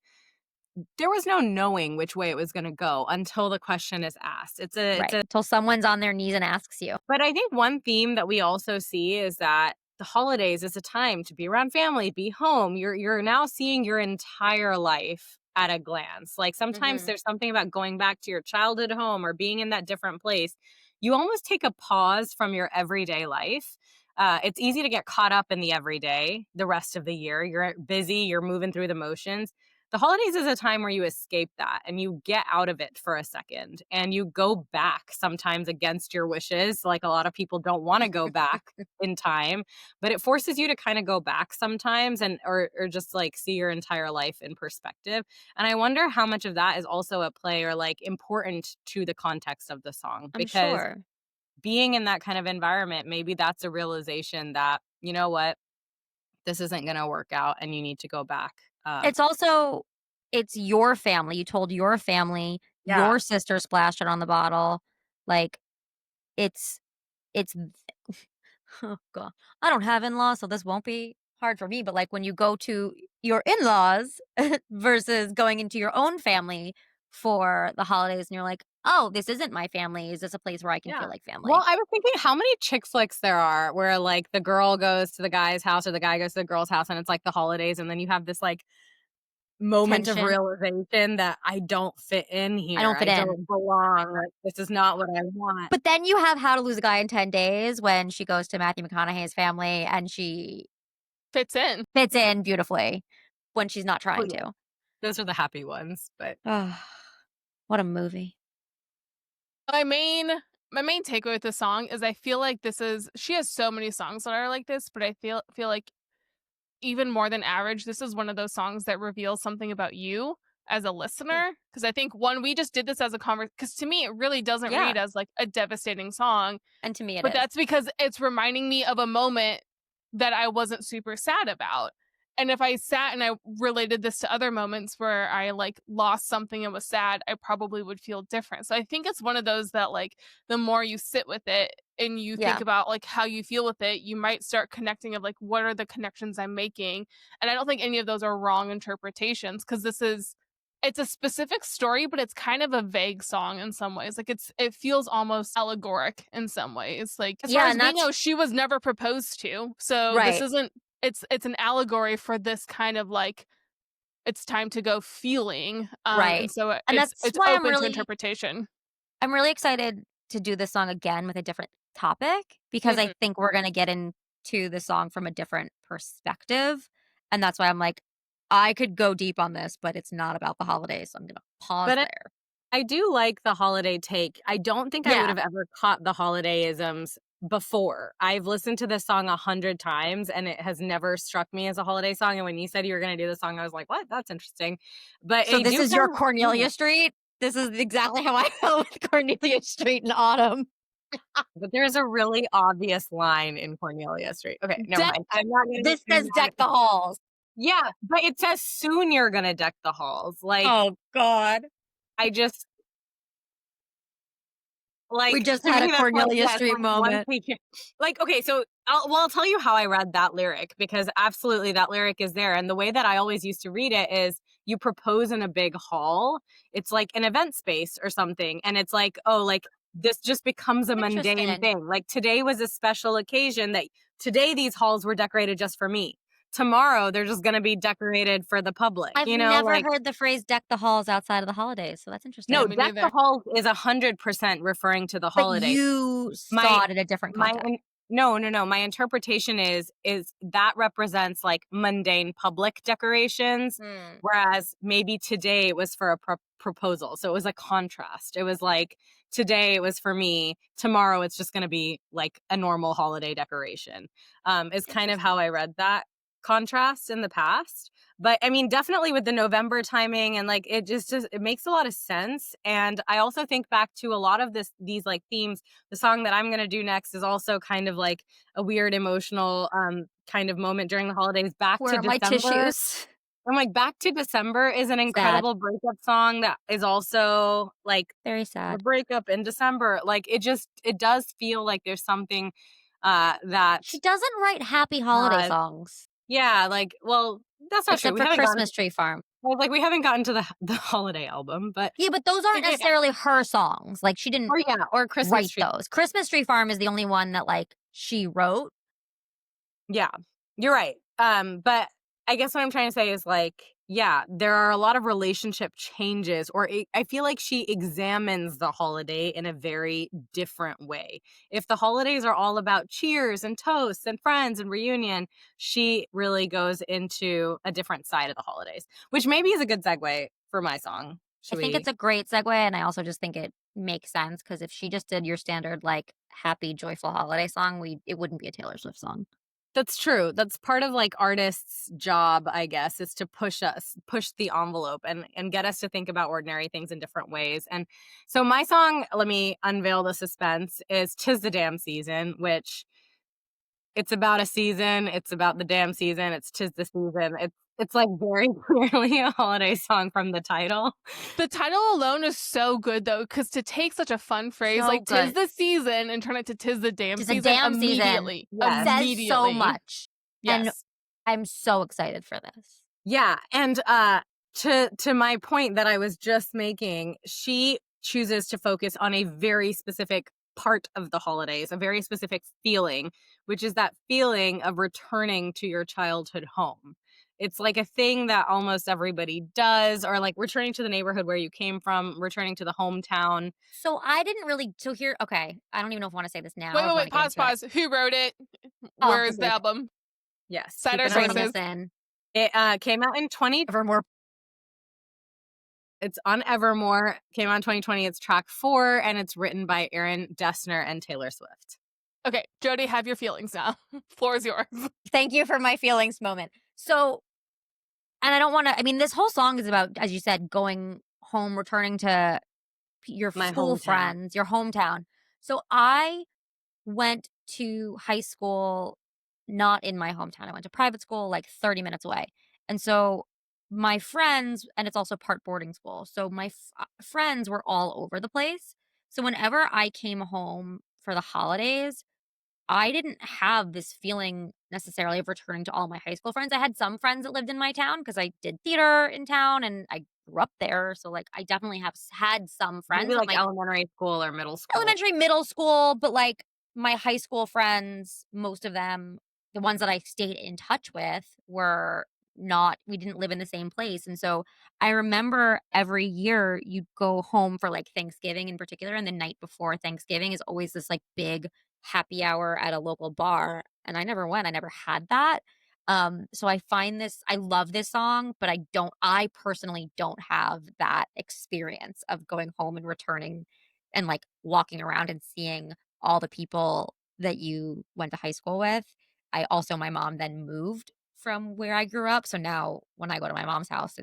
there was no knowing which way it was going to go until the question is asked. Right. Until someone's on their knees and asks you. But I think one theme that we also see is that the holidays is a time to be around family, be home. You're now seeing your entire life at a glance. Like sometimes there's something about going back to your childhood home or being in that different place. You almost take a pause from your everyday life. It's easy to get caught up in the everyday the rest of the year. You're busy, you're moving through the motions. The holidays is a time where you escape that and you get out of it for a second and you go back sometimes against your wishes. Like a lot of people don't want to go back in time, but it forces you to kind of go back sometimes and or just like see your entire life in perspective. And I wonder how much of that is also at play or like important to the context of the song I'm because sure. being in that kind of environment, maybe that's a realization that, you know what, this isn't going to work out and you need to go back. It's your family. You told your family, Yeah. your sister splashed it on the bottle. Like it's oh god. I don't have in-laws, so this won't be hard for me, but like when you go to your in-laws versus going into your own family for the holidays and you're like, "Oh, this isn't my family. Is this a place where I can feel like family?" Well, I was thinking how many chick flicks there are where like the girl goes to the guy's house or the guy goes to the girl's house and it's like the holidays and then you have this like moment Tension. of realization that I don't fit in here. I don't fit in. Don't belong. Like, this is not what I want. But then you have How to Lose a Guy in 10 Days when she goes to Matthew McConaughey's family and she Fits in. fits in beautifully when she's not trying to. Those are the happy ones, but What a movie. My main takeaway with this song is I feel like she has so many songs that are like this, but I feel like even more than average, this is one of those songs that reveals something about you as a listener. Because I think we just did this as a conversation. Because to me, it really doesn't read as like a devastating song. And to me, but that's because it's reminding me of a moment that I wasn't super sad about. And if I sat and I related this to other moments where I like lost something and was sad, I probably would feel different. So I think it's one of those that like the more you sit with it and you think about like how you feel with it, you might start connecting of like what are the connections I'm making. And I don't think any of those are wrong interpretations because it's a specific story, but it's kind of a vague song in some ways. Like it feels almost allegoric in some ways. Like as far as we know, she was never proposed to. So this isn't it's an allegory for this kind of like it's time to go feeling. Right. And so And that's it's why open to interpretation. I'm really excited to do this song again with a different topic because I Mhm. think we're gonna get into the song from a different perspective, and that's why I'm like, I could go deep on this, but it's not about the holidays, so I'm gonna pause But there. I do like the holiday take. I don't think I would Yeah. have ever caught the holidayisms before. I've listened to this song 100 times and it has never struck me as a holiday song. And when you said you were going to do the song, I was like, what? That's interesting. But So I this do is your kind of feel Cornelia it. Street? This is exactly how I felt with Cornelia Street in autumn. But there's a really obvious line in Cornelia Street. Okay, never De- mind. I'm not going to This be says mad deck the halls. Yeah, but it says soon you're going to deck the halls. Like, Oh god. I just, We like, just to had me, a that's like, Cornelia yes, Street like, one moment. thing like, okay, so I'll tell you how I read that lyric because absolutely that lyric is there, and the way that I always used to read it is you propose in a big hall. It's like an event space or something, and it's like, oh, like, this just becomes a mundane Interesting. thing. Like, today was a special occasion that today these halls were decorated just for me. Tomorrow, they're just gonna be decorated for the public, I've you know, never like heard the phrase "deck the halls" outside of the holidays, so that's yeah, no, interesting. me deck the neither. halls is 100% referring to the But holiday. you My saw it in a different my context. in no, no, no, my interpretation is that represents, like, mundane public decorations, Hmm. whereas maybe today it was for a proposal, so it was a contrast. It was like, today it was for me, tomorrow it's just gonna be, like, a normal holiday decoration, is kind of how Interesting. I read that contrast in the past. But, I mean, definitely with the November timing and, like, it makes a lot of sense, and I also think back to a lot of these, like, themes. The song that I'm gonna do next is also kind of like a weird emotional, kind of moment during the holidays. Back Where to are my December. tissues? I'm like, Back to December is an Sad. incredible breakup song that is also, like, Very the sad. breakup in December. Like, it does feel like there's something, that, She doesn't write happy holiday uh songs, yeah, like, well, that's not true. except We for haven't gotten Christmas Tree Farm. well, like, we haven't gotten to the holiday album, but Yeah, but those aren't yeah, necessarily her songs. Like, she didn't or yeah, or Christmas write Tree. those. Christmas Tree Farm is the only one that, like, she wrote. Yeah, you're right. But I guess what I'm trying to say is, like, yeah, there are a lot of relationship changes, or I feel like she examines the holiday in a very different way. If the holidays are all about cheers and toasts and friends and reunion, she really goes into a different side of the holidays, which maybe is a good segue for my song. I Should think it's we? a great segue, and I also just think it makes sense because if she just did your standard, like, happy, joyful holiday song, it wouldn't be a Taylor Swift song. That's true. That's part of, like, artists' job, I guess, is to push the envelope and get us to think about ordinary things in different ways. And so my song, let me unveil the suspense, is "'Tis the Damn Season," which it's about a season, it's about the damn season, it's "'Tis the Season." It's like very clearly a holiday song from the title. The title alone is so good though, because to take such a fun phrase So like "'tis good. the season" and turn it to "'tis the damn It's a season" damn season. immediately, It Yes. says so immediately. much, and Yes. I'm so excited for this. Yeah, and to my point that I was just making, she chooses to focus on a very specific part of the holidays, a very specific feeling, which is that feeling of returning to your childhood home. It's like a thing that almost everybody does, or like returning to the neighborhood where you came from, returning to the hometown. So I didn't really so here okay, I don't even know if I wanna say this now Wait, or if wait, I wanna wait, get pause, into it. pause. Who wrote it? Oh, Where is the Okay. album? Yes, Cite our keeping us on reining the sources. us in. It came out in 20 Evermore. It's on Evermore, came out in 2020. It's track 4, and it's written by Aaron Dessner and Taylor Swift. Okay, Jodi, have your feelings now. Floor is yours. Thank you for my feelings moment. So and I don't wanna I mean, this whole song is about, as you said, going home, returning to your My school hometown. friends, your hometown. So I went to high school not in my hometown. I went to private school like 30 minutes away. And so my friends, and it's also part boarding school. So my friends were all over the place. So whenever I came home for the holidays, I didn't have this feeling necessarily of returning to all my high school friends. I had some friends that lived in my town because I did theater in town and I grew up there. So like I definitely have had some friends, Maybe but like my elementary school or middle school. elementary, middle school, but like my high school friends, most of them, the ones that I stayed in touch with were we didn't live in the same place. And so I remember every year you'd go home for like Thanksgiving in particular, and the night before Thanksgiving is always this like big happy hour at a local bar. And I never went. I never had that. So I love this song, but I personally don't have that experience of going home and returning and like walking around and seeing all the people that you went to high school with. My mom then moved from where I grew up. So now when I go to my mom's house,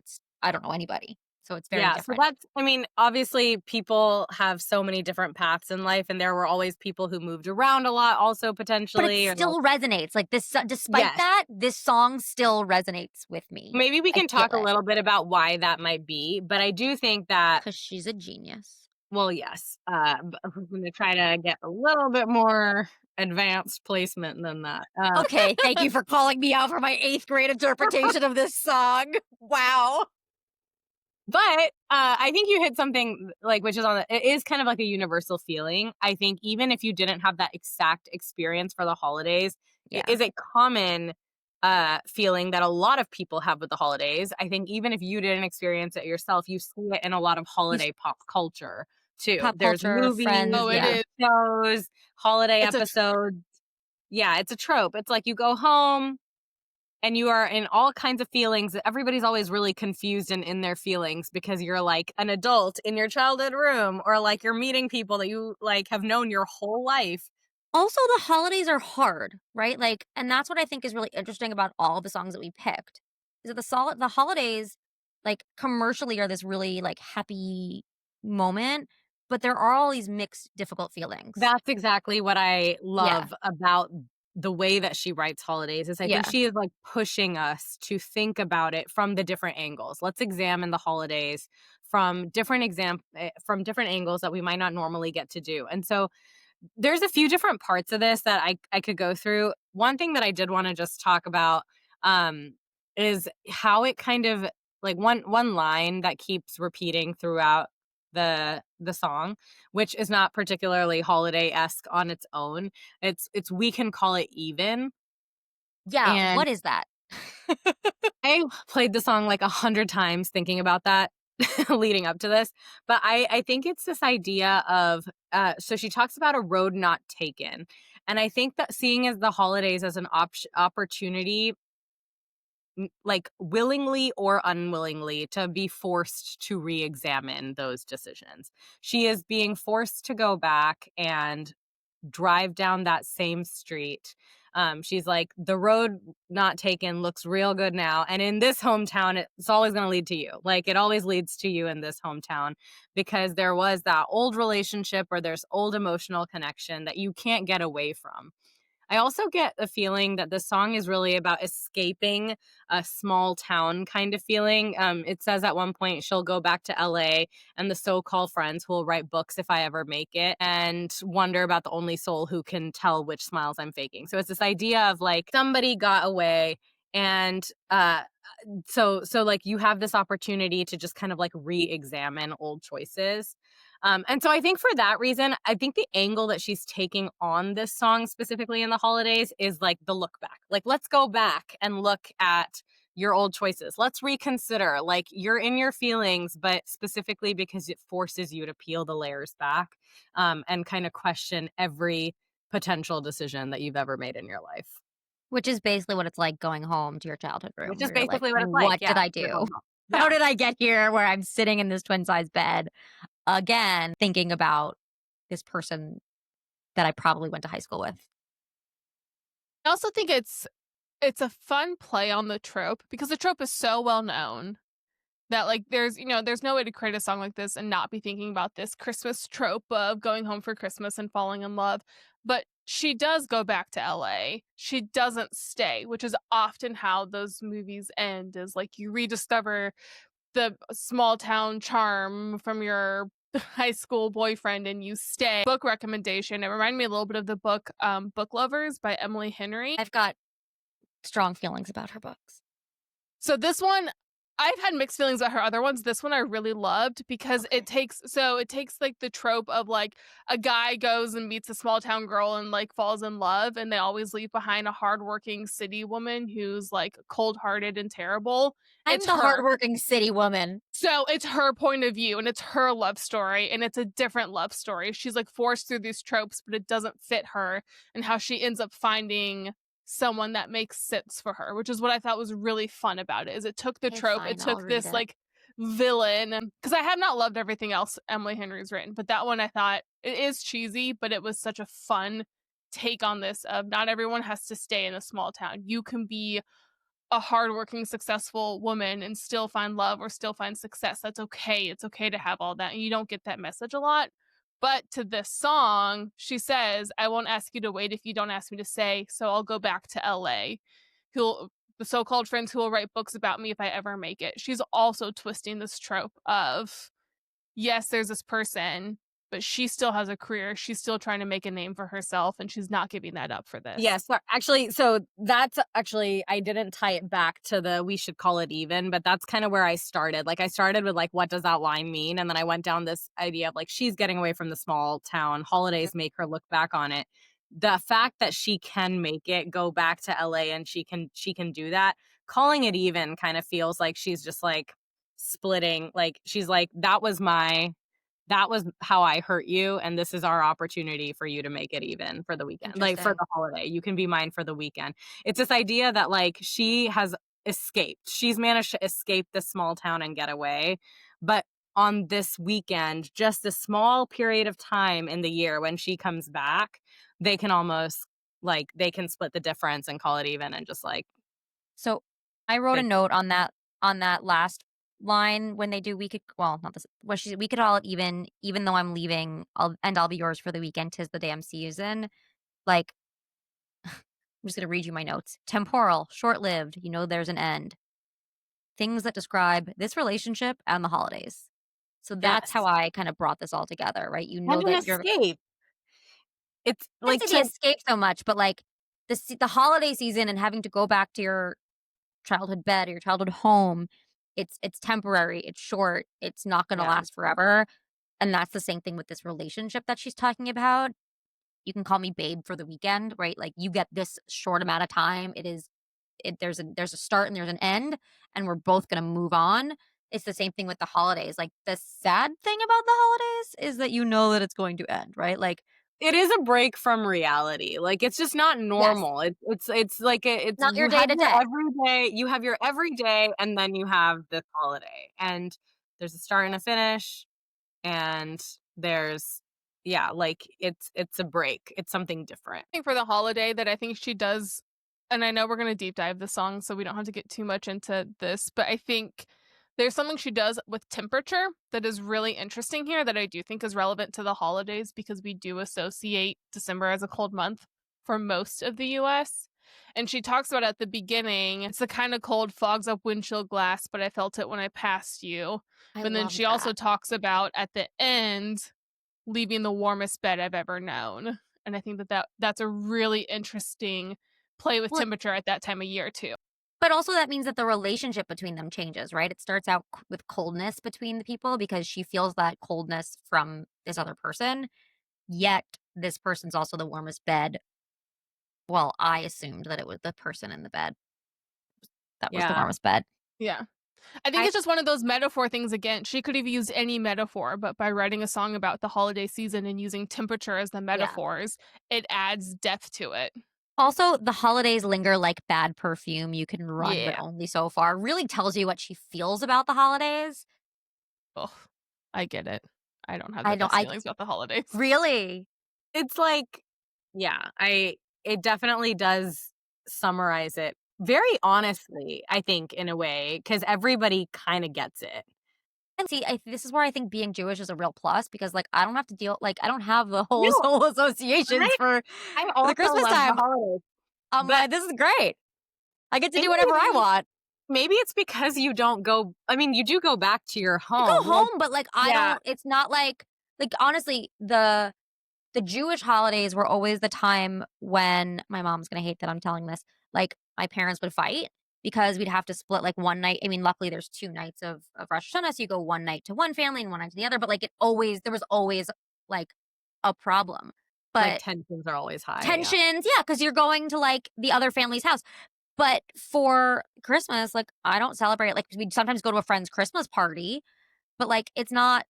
I don't know anybody. So it's very Yeah, so different. I mean, obviously people have so many different paths in life, and there were always people who moved around a lot also But potentially, it or like, still resonates. Like despite yes. that, this song still resonates with me. Maybe we I can feel talk a it little bit about why that might be, but I do think that, because she's a genius. well, yes, but we're gonna try to get a little bit more advanced placement than that. Okay, thank you for calling me out for my 8th grade interpretation of this song. Wow. But I think you hit something like, which is it is kind of like a universal feeling. I think even if you didn't have that exact experience for the holidays, it Yeah. is a common feeling that a lot of people have with the holidays. I think even if you didn't experience it yourself, you see it in a lot of You s holiday pop culture too. Pop There's culture, movies, friends, Oh, it yeah. there's is. shows, holiday It's a episodes. Yeah, it's a trope. It's like you go home and you are in all kinds of feelings. Everybody's always really confused and in their feelings because you're like an adult in your childhood room, or like you're meeting people that you like have known your whole life. Also, the holidays are hard, right? Like, and that's what I think is really interesting about all the songs that we picked, is that the holidays, like, commercially are this really, like, happy moment, but there are all these mixed, difficult feelings. That's exactly what I Yeah, love about the way that she writes holidays, is I think yeah. she is like pushing us to think about it from the different angles. Let's examine the holidays from from different angles that we might not normally get to do. And so there's a few different parts of this that I could go through. One thing that I did want to just talk about um, is how it kind of, like, one line that keeps repeating throughout the song, which is not particularly holiday-esque on its own. It's we can call it even. Yeah, And what is that? I played the song like 100 times thinking about that leading up to this. But I think it's this idea of, so she talks about a road not taken. And I think that seeing as the holidays as an opportunity, like willingly or unwillingly, to be forced to re-examine those decisions. She is being forced to go back and drive down that same street. She's like, the road not taken looks real good now. And in this hometown, it's always going to lead to you. Like, it always leads to you in this hometown, because there was that old relationship, or there's old emotional connection that you can't get away from. I also get the feeling that this song is really about escaping a small town kind of feeling. It says at one point she'll go back to LA and the so-called friends who will write books if I ever make it, and wonder about the only soul who can tell which smiles I'm faking. So it's this idea of like somebody got away, and so like you have this opportunity to just kind of like re-examine old choices. And so I think for that reason, I think the angle that she's taking on this song specifically in the holidays is like the look back. Like, let's go back and look at your old choices. Let's reconsider. Like, you're in your feelings, but specifically because it forces you to peel the layers back, and kind of question every potential decision that you've ever made in your life. Which is basically what it's like going home to your childhood room Which is where you're like, basically what it's like. "What did Yeah. I You're do? going home. How Yeah. did I get here where I'm sitting in this twin-size bed?" Again, thinking about this person that I probably went to high school with. I also think it's a fun play on the trope, because the trope is so well known that, like, there's no way to create a song like this and not be thinking about this Christmas trope of going home for Christmas and falling in love. But she does go back to LA. She doesn't stay, which is often how those movies end, is like you rediscover the small town charm from your high school boyfriend and you stay. Book recommendation. It reminded me a little bit of the book Book Lovers by Emily Henry. I've got strong feelings about her books. So this one I've had mixed feelings about her other ones. This one I really loved because Okay. it takes like the trope of like a guy goes and meets a small town girl and like falls in love, and they always leave behind a hardworking city woman who's like cold-hearted and terrible. I'm It's the her. hardworking city woman. So it's her point of view and it's her love story, and it's a different love story. She's like forced through these tropes, but it doesn't fit her, and how she ends up finding someone that makes sense for her, which is what I thought was really fun about it. Is it took the Okay, trope, it fine, I'll took read this it. like villain, because I have not loved everything else Emily Henry's written, but that one I thought it is cheesy, but it was such a fun take on this of not everyone has to stay in a small town. You can be a hardworking, successful woman and still find love or still find success. That's okay. It's okay to have all that. And you don't get that message a lot. But to this song, she says, I won't ask you to wait if you don't ask me to stay. So I'll go back to LA. Who'll the so-called friends who will write books about me if I ever make it. She's also twisting this trope of, yes, there's this person, but she still has a career. She's still trying to make a name for herself, and she's not giving that up for this. Yes, actually, so that's actually, I didn't tie it back to the we should call it even, but that's kind of where I started. Like, I started with, like, what does that line mean? And then I went down this idea of, like, she's getting away from the small town. Holidays make her look back on it. The fact that she can make it, go back to LA, and she can do that. Calling it even kind of feels like she's just, like, splitting. Like, she's like, that was how I hurt you, and this is our opportunity for you to make it even for the weekend, like, for Interesting. the holiday. You can be mine for the weekend. It's this idea that, like, she has escaped. She's managed to escape this small town and get away, but on this weekend, just a small period of time in the year when she comes back, they can almost, like, they can split the difference and call it even and just, like, So I wrote a take. note on that last line when they do we could well not this what she we could all even though I'm leaving I'll be yours for the weekend, 'tis the damn season. Like I'm just gonna read you my notes. Temporal, short lived, you know there's an end. Things that describe this relationship and the holidays. So that's how Yes. I kind of brought this all together, right? You know And an that you're escape. It's I didn't like say the to escape so much, but like the holiday season and having to go back to your childhood bed or your childhood home, it's temporary, it's short, it's not gonna yeah. last forever, and that's the same thing with this relationship that she's talking about. You can call me babe for the weekend, right? Like, you get this short amount of time, there's a start and there's an end, and we're both gonna move on. It's the same thing with the holidays, like, the sad thing about the holidays is that you know that it's going to end, right? Like It is a break from reality. Like, it's just not yes, normal. It's like it's not your day to day. you have your everyday, and then you have this holiday. And there's a start and a finish, and there's yeah, like it's a break. It's something different. Thing for the holiday that I think she does, and I know we're going to deep dive the song, so we don't have to get too much into this, but I think there's something she does with temperature that is really interesting here that I do think is relevant to the holidays, because we do associate December as a cold month for most of the US. And she talks about at the beginning, it's the kind of cold fogs up windshield glass, but I felt it when I passed you. I But then love she also that. talks about at the end leaving the warmest bed I've ever known. And I think that's a really interesting play with Well, temperature at that time of year too. but also that means that the relationship between them changes, right? It starts out with coldness between the people because she feels that coldness from this other person, yet this person's also the warmest bed. Well, I assumed that it was the person in the bed that was the Yeah. warmest bed. Yeah. I think I it's just one of those metaphor things again. She could have used any metaphor, but by writing a song about the holiday season and using temperature as the Yeah. metaphors, it adds depth to it. Also, the holidays linger like bad perfume. You can run, but Yeah. only so far. Really tells you what she feels about the holidays. Ugh, I get it. I don't have I the don't, best I feelings about the holidays. really. it's like yeah, I it definitely does summarize it very honestly, I think, in a way, because everybody kind of gets it. And see, this is where I think being Jewish is a real plus because, like, I don't have to deal, like, I don't have the whole No, whole associations I for I the also Christmas love the time. holidays, I'm but like, this is great. I get to maybe do whatever I want. maybe it's because you don't go. I mean, you do go back to your I go home, like home, but like, I yeah, don't. It's not like honestly, the Jewish holidays were always the time when my mom's gonna hate that I'm telling this. Like, my parents would fight, because we'd have to split like one night. I mean, luckily there's 2 nights of Rosh Hashanah, so you go one night to one family and one night to the other. But like there was always like a problem. Like But tensions are always high. tensions, yeah, because you're going to like the other family's house. But for Christmas, like I don't celebrate. Like we sometimes go to a friend's Christmas party, but like it's not.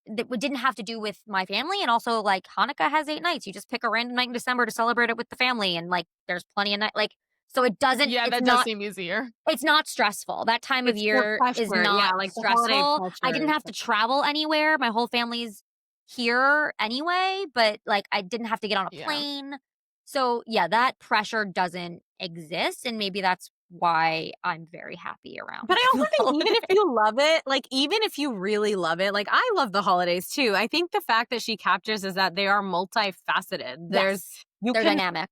It didn't have to do with my family, and also like Hanukkah has 8 nights. You just pick a random night in December to celebrate it with the family, and like there's plenty of night. Like so, it doesn't. Yeah, It's that does not. seem easier. It's not stressful. That time of It's the year is pressure, not like the holiday stressful. I pressure didn't is have to travel anywhere. My whole family's here anyway, but like I didn't have to get on a Yeah. plane. So yeah, that pressure doesn't exist, and maybe that's why I'm very happy around. But I also the think even if holidays. you love it, like even if you really love it, like I love the holidays too. I think the fact that she captures is that they are multifaceted. Yes, You they're can dynamic.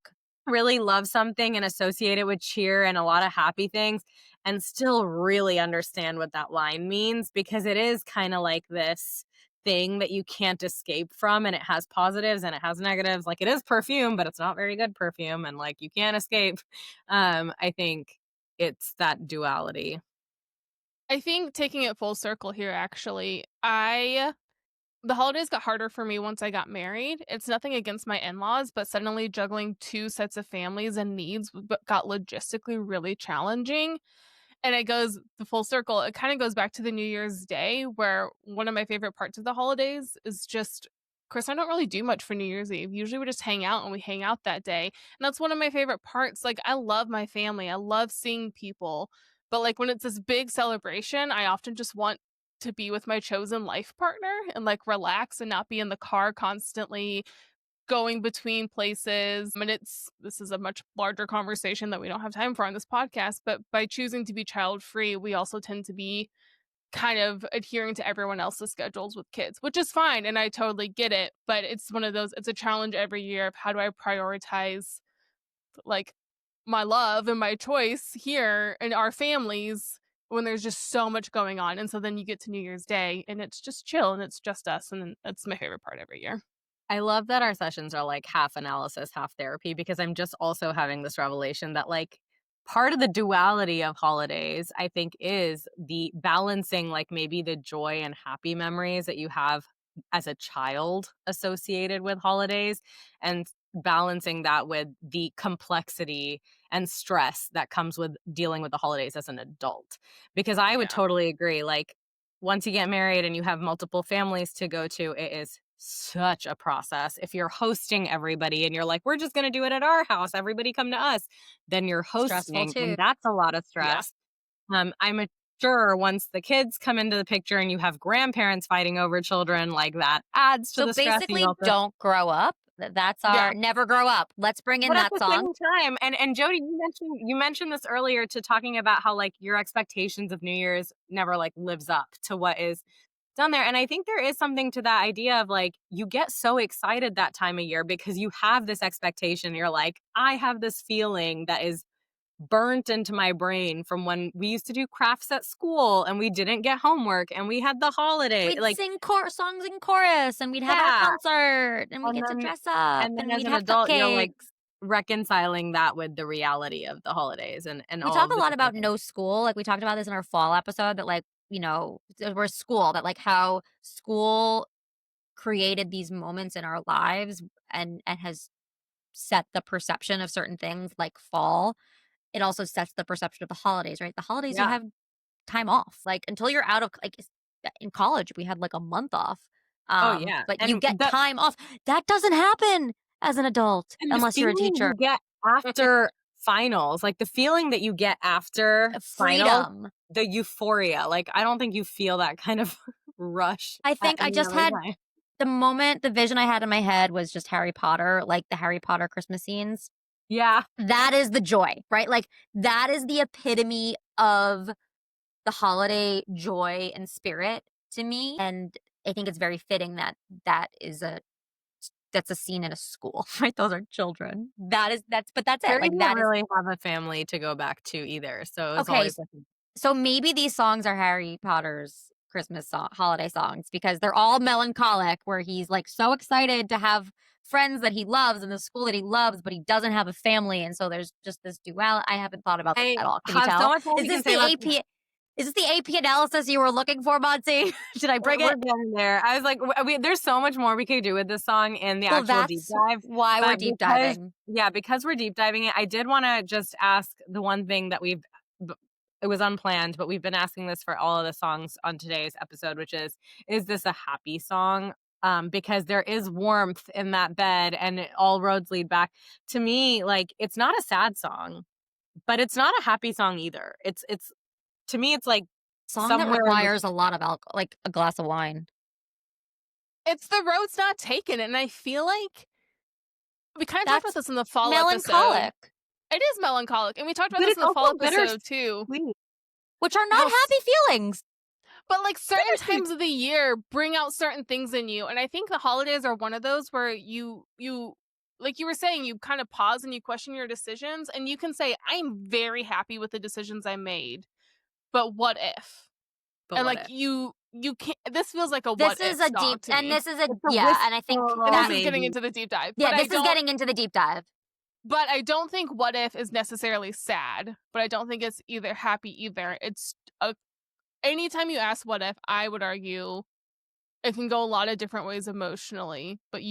really love something and associate it with cheer and a lot of happy things and still really understand what that line means, because it is kind of like this thing that you can't escape from, and it has positives and it has negatives. Like it is perfume, but it's not very good perfume, and like you can't escape. I think it's that duality. I think taking it full circle here, actually, the holidays got harder for me once I got married. It's nothing against my in-laws, but suddenly juggling 2 sets of families and needs got logistically really challenging. And it goes the full circle. It kind of goes back to the New Year's Day, where one of my favorite parts of the holidays is just Chris, I don't really do much for New Year's Eve. Usually we just hang out and we hang out that day. And that's one of my favorite parts. Like I love my family. I love seeing people. But like when it's this big celebration, I often just want to be with my chosen life partner and like relax and not be in the car constantly going between places. I mean, this is a much larger conversation that we don't have time for on this podcast, but by choosing to be child free, we also tend to be kind of adhering to everyone else's schedules with kids, which is fine. And I totally get it. But it's one of those, it's a challenge every year of how do I prioritize like my love and my choice here and our families when there's just so much going on. And so then you get to New Year's Day and it's just chill and it's just us. And that's my favorite part every year. I love that our sessions are like half analysis, half therapy, because I'm just also having this revelation that like part of the duality of holidays, I think, is the balancing like maybe the joy and happy memories that you have as a child associated with holidays, and balancing that with the complexity and stress that comes with dealing with the holidays as an adult. Because I would Yeah. totally agree, like once you get married and you have multiple families to go to, it is such a process. If you're hosting everybody and you're like, we're just going to do it at our house, everybody come to us, then you're Stressful hosting, too. and that's a lot of Yeah. stress. I'm sure once the kids come into the picture and you have grandparents fighting over children, like that adds to So the stress. basically, don't grow up. That's our Yeah. never grow up. Let's bring in But at that the song. same time, and Jodi, you mentioned this earlier, to talking about how like your expectations of New Year's never like lives up to what is done there. And I think there is something to that idea of like you get so excited that time of year because you have this expectation. You're like, I have this feeling that is burnt into my brain from when we used to do crafts at school and we didn't get homework and we had the holiday. We'd Like, sing songs in chorus, and we'd have our yeah. concert, and we'd And get to then dress up, and then and as we'd an have adult, you're like cupcakes. reconciling that with the reality of the holidays and We all talk of a the lot different about things. no school. Like we talked about this in our fall episode that like, we're school, that like how school created these moments in our lives and has set the perception of certain things like fall. It also sets the perception of the holidays, right? The holidays you Yeah. have time off. Like until you're out of like in college we had like a month off. Oh yeah. But you And get time off. That doesn't happen as an adult the unless you're a feeling teacher. you get after finals, like the feeling that you get after finals, Freedom. the euphoria. Like I don't think you feel that kind of rush I at think I any just other had time. the vision I had in my head was just Harry Potter, like the Harry Potter Christmas scenes. Yeah. That is the joy, right? Like that is the epitome of the holiday joy and spirit to me. And I think it's very fitting that that's a scene in a school, right? Those are children. But that's it. Harry Like didn't that is really have a family to go back to either. So it was okay. always like So maybe these songs are Harry Potter's holiday songs because they're all melancholic, where he's like so excited to have friends that he loves and the school that he loves, but he doesn't have a family, and so there's just this duality. I haven't thought about this I at all. Can you have tell? so much more Is we this can say the about AP? Is this the AP analysis you were looking for, Maansi? Should I bring We're it? getting there. I was like, there's so much more we could do with this song in the Well, actual deep that's dive. why we're But deep because, diving. yeah, because we're deep diving it, I did want to just ask the one thing that it was unplanned, but we've been asking this for all of the songs on today's episode, which is this a happy song? Because there is warmth in that bed and all roads lead back. To me, like, it's not a sad song, but it's not a happy song either. It's to me, it's like Song somewhere that requires a lot of alcohol, like a glass of wine. It's the road's not taken, and I feel like we kind of talked about That's this in the fall melancholic, episode. It is melancholic, and we talked about But this it's in the fall also episode too. bittersweet. which are How not happy feelings. But like certain Bittersweet. times of the year bring out certain things in you, and I think the holidays are one of those where you like you were saying, you kind of pause and you question your decisions, and you can say, I'm very happy with the decisions I made, but what if? But And what like if? you can't. This feels like a This what is if a song deep, to and me. this is a It's a yeah, and I think wistful, And that this is getting maybe. into the deep dive. yeah, but this is getting into the deep dive. But I don't think what if is necessarily sad. But I don't think it's either happy either. It's anytime you ask what if, I would argue it can go a lot of different ways emotionally. But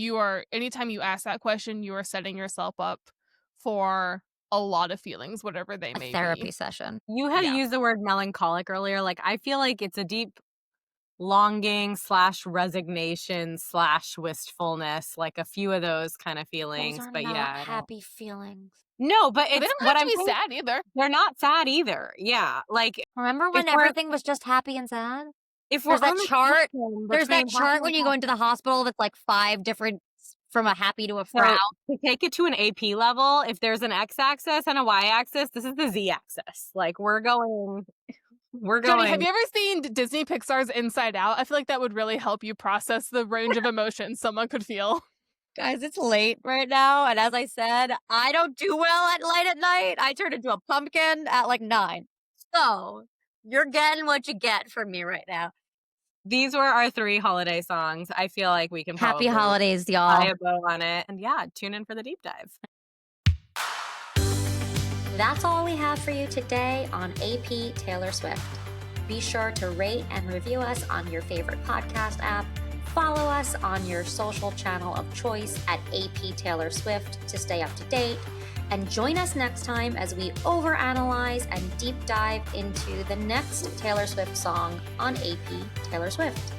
anytime you ask that question, you are setting yourself up for a lot of feelings, whatever they A may therapy be. session. You had Yeah. used the word melancholic earlier. Like, I feel like it's a deep longing / resignation / wistfulness, like a few of those kind of feelings. Those are But not yeah, I don't- happy feelings. no, but But they it's don't what have to I'm be saying. sad either. They're not sad either. Yeah, like Remember when If we're- everything was just happy and sad? if we're There's that on the chart- spectrum There's that between chart happy when you and go into the hospital that's like 5 different from a happy to a So, frown. to take it to an AP level, if there's an x-axis and a y-axis, this is the z-axis. Like, we're going. Jodi, have you ever seen Disney Pixar's Inside Out? I feel like that would really help you process the range of emotions someone could feel. Guys, it's late right now, and as I said, I don't do well at light at night. I turn into a pumpkin at like 9. So, you're getting what you get from me right now. These were our 3 holiday songs. I feel like we can Happy probably holidays, tie y'all. a bow on it. And yeah, tune in for the deep dive. That's all we have for you today on AP Taylor Swift. Be sure to rate and review us on your favorite podcast app. Follow us on your social channel of choice at AP Taylor Swift to stay up to date. And join us next time as we overanalyze and deep dive into the next Taylor Swift song on AP Taylor Swift.